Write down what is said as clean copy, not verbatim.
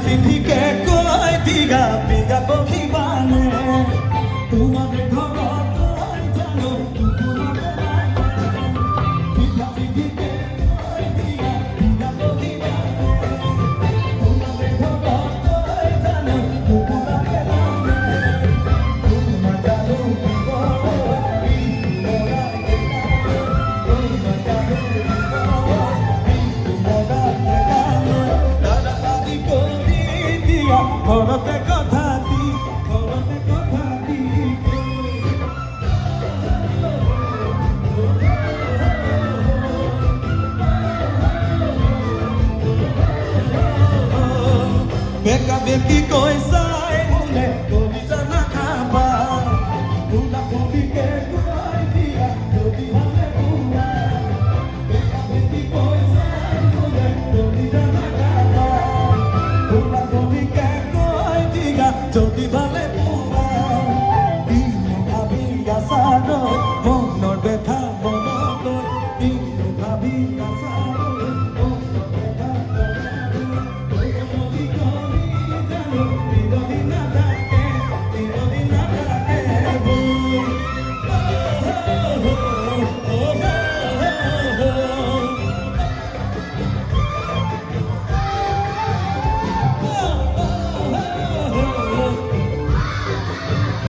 সিদ্ধিকে কই দিগা বিগা পক্ষী বানে তোমাদের ঘর কই জানো সিদ্ধিকে কই দিগা বিগা পক্ষী বানে তোমাদের ঘর কই জানো তোমাদের ঘরতে কথা দি বেকা বেকি কই চাই মনে কবি জানা খাবা উল্টা কবিকে কই দিয়া যদি ভালে বুয়া বেকা বেকি কই চাই মনে কবি জানা খাবা উল্টা কবিকে কই দিয়া যদি ভালে বুয়া দিন ভাবি আসানো